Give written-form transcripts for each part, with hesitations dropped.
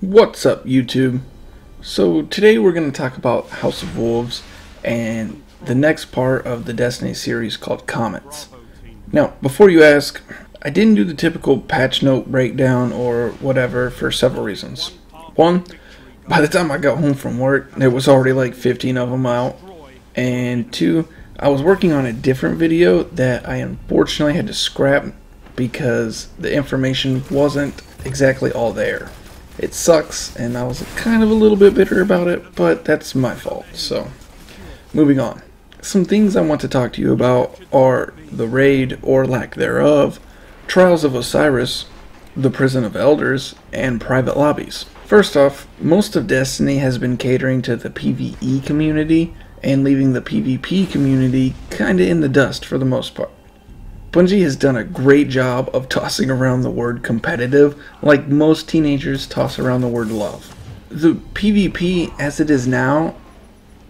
What's up, YouTube? So today we're going to talk about House of Wolves and the next part of the Destiny series called Comets. Now, before you ask, I didn't do the typical patch note breakdown or whatever for several reasons. One, by the time I got home from work, there was already like 15 of them out. And two, I was working on a different video that I unfortunately had to scrap because the information wasn't exactly all there. It sucks, and I was kind of a little bit bitter about it, but that's my fault. So, moving on. Some things I want to talk to you about are the raid, or lack thereof, Trials of Osiris, the Prison of Elders, and private lobbies. First off, most of Destiny has been catering to the PvE community, and leaving the PvP community kinda in the dust for the most part. Bungie has done a great job of tossing around the word competitive like most teenagers toss around the word love. The PvP as it is now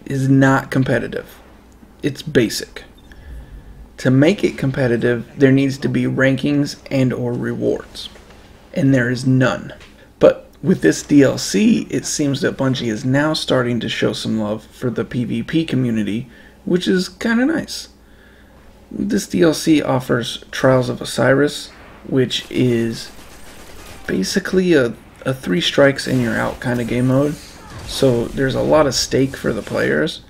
is not competitive. It's basic. To make it competitive, there needs to be rankings and or rewards. And there is none. But with this DLC, it seems that Bungie is now starting to show some love for the PvP community, which is kinda nice. This DLC offers Trials of Osiris, which is basically a 3 strikes and you're out kind of game mode. So there's a lot of stake for the players.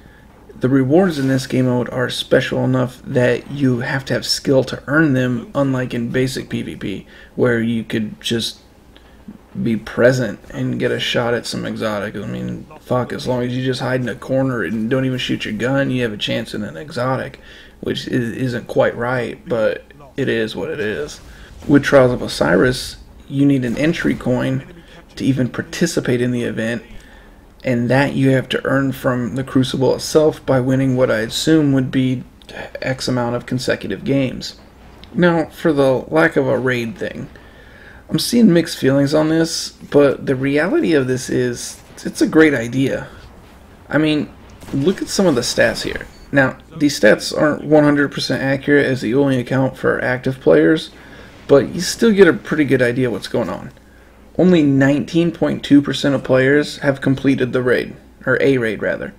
The rewards in this game mode are special enough that you have to have skill to earn them, unlike in basic PvP, where you could just be present and get a shot at some exotic. I mean, fuck, as long as you just hide in a corner and don't even shoot your gun, you have a chance in an exotic, which isn't quite right, but it is what it is. With Trials of Osiris, you need an entry coin to even participate in the event, and that you have to earn from the Crucible itself by winning what I assume would be X amount of consecutive games. Now, for the lack of a raid thing, I'm seeing mixed feelings on this, but the reality of this is, it's a great idea. I mean, look at some of the stats here. Now, these stats aren't 100% accurate as they only account for active players, but you still get a pretty good idea what's going on. Only 19.2% of players have completed the raid, or a raid rather.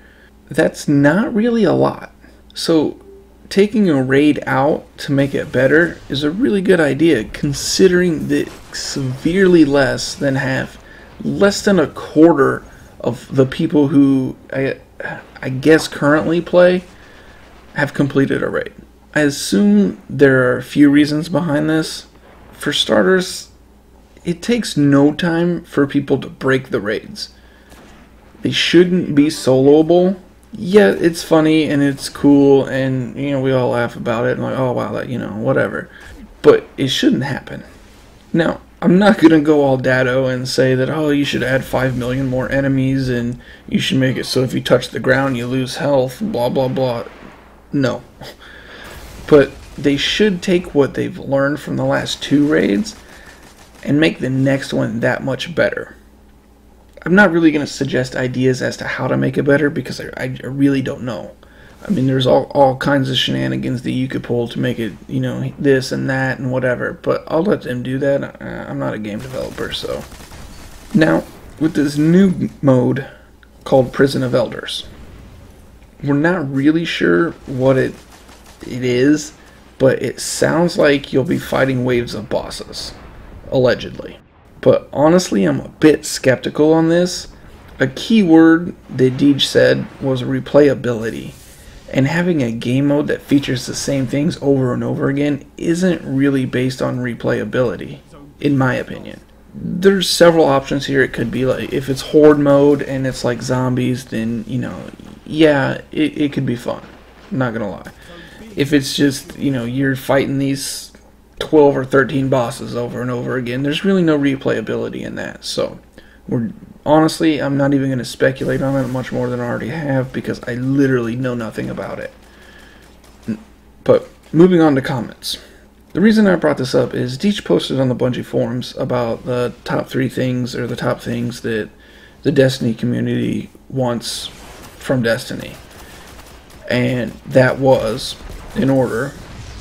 That's not really a lot. So, taking a raid out to make it better is a really good idea, considering that severely less than half, less than a quarter of the people who I guess currently play have completed a raid. I assume there are a few reasons behind this. For starters, it takes no time for people to break the raids. They shouldn't be soloable. Yeah, it's funny and it's cool and, you know, we all laugh about it and like, oh wow, that, you know, whatever. But it shouldn't happen. Now, I'm not going to go all dado and say that, oh, you should add 5 million more enemies and you should make it so if you touch the ground you lose health, blah blah blah. No. But they should take what they've learned from the last 2 raids and make the next one that much better. I'm not really going to suggest ideas as to how to make it better because I really don't know. I mean, there's all kinds of shenanigans that you could pull to make it, you know, this and that and whatever, but I'll let them do that. I'm not a game developer, so. Now, with this new mode called Prison of Elders, we're not really sure what it is, but it sounds like you'll be fighting waves of bosses, allegedly. But honestly, I'm a bit skeptical on this. A key word that Deej said was replayability. And having a game mode that features the same things over and over again isn't really based on replayability, in my opinion. There's several options here. It could be like, if it's horde mode and it's like zombies, then, you know, yeah, it could be fun. I'm not gonna lie. If it's just, you know, you're fighting these 12 or 13 bosses over and over again, there's really no replayability in that. So, honestly, I'm not even going to speculate on it much more than I already have because I literally know nothing about it. But, moving on to comments. The reason I brought this up is Deej posted on the Bungie forums about the top 3 things, or the top things that the Destiny community wants from Destiny. And that was, in order,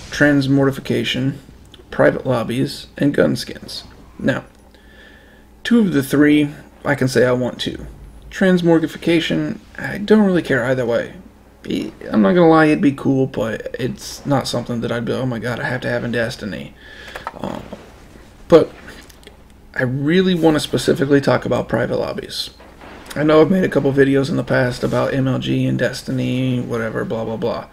transmortification, private lobbies, and gun skins. Now, 2 of the 3 I can say I want to. Transmorgification, I don't really care either way. I'm not gonna lie, it'd be cool, but it's not something that I'd be, oh my god, I have to have in Destiny. But I really want to specifically talk about private lobbies. I know I've made a couple videos in the past about MLG and Destiny, whatever, blah blah blah.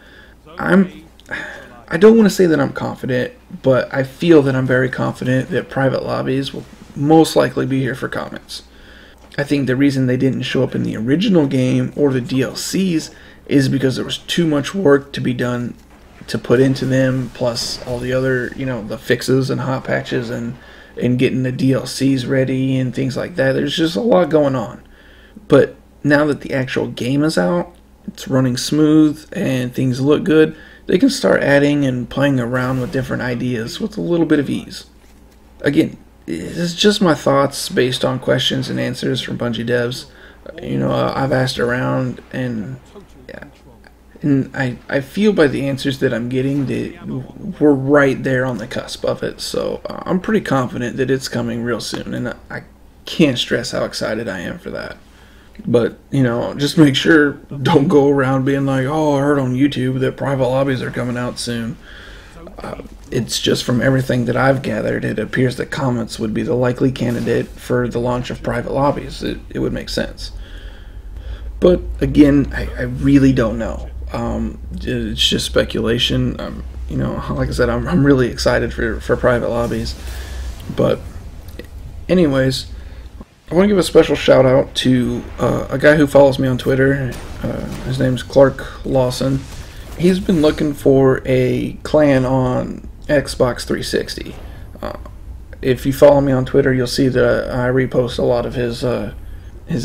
I don't want to say that I'm confident, but I feel that I'm very confident that private lobbies will most likely be here for comments. I think the reason they didn't show up in the original game or the DLCs is because there was too much work to be done to put into them, plus all the other, the fixes and hot patches and getting the DLCs ready and things like that. There's just a lot going on. But now that the actual game is out, it's running smooth and things look good, they can start adding and playing around with different ideas with a little bit of ease. Again, it's just my thoughts based on questions and answers from Bungie devs. I've asked around, and I feel by the answers that I'm getting that we're right there on the cusp of it. So I'm pretty confident that it's coming real soon, and I can't stress how excited I am for that. But, just make sure, don't go around being like, oh, I heard on YouTube that private lobbies are coming out soon. It's just from everything that I've gathered, it appears that comments would be the likely candidate for the launch of private lobbies. It would make sense. But, again, I really don't know. It's just speculation. Like I said, I'm really excited for private lobbies. But, anyways, I want to give a special shout out to a guy who follows me on Twitter. His name's Clark Lawson. He's been looking for a clan on Xbox 360. If you follow me on Twitter, you'll see that I repost a lot of his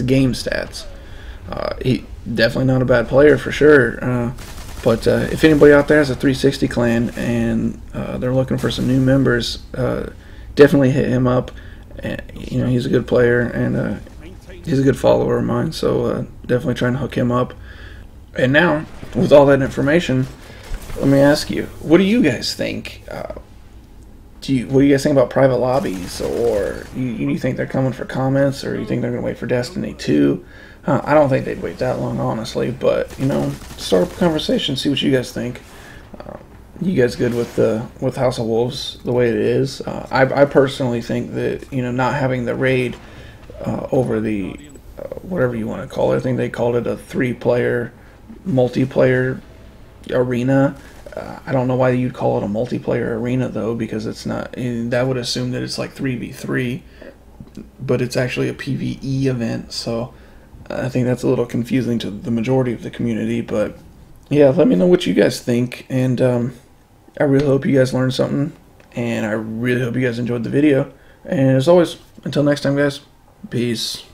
game stats. He definitely not a bad player for sure. But if anybody out there has a 360 clan and they're looking for some new members, definitely hit him up. He's a good player and he's a good follower of mine, so definitely trying to hook him up. And now, with all that information, let me ask you, what do you guys think? What do you guys think about private lobbies? Or you think they're coming for comments, or you think they're going to wait for Destiny 2? I don't think they'd wait that long, honestly, but, start up a conversation, see what you guys think. You guys good with House of Wolves the way it is? I personally think that not having the raid over the whatever you want to call it. I think they called it a 3-player multiplayer arena. I don't know why you'd call it a multiplayer arena though, because it's not. That would assume that it's like 3v3, but it's actually a PvE event. So I think that's a little confusing to the majority of the community. But yeah, let me know what you guys think, and I really hope you guys learned something, and I really hope you guys enjoyed the video. And as always, until next time, guys, peace.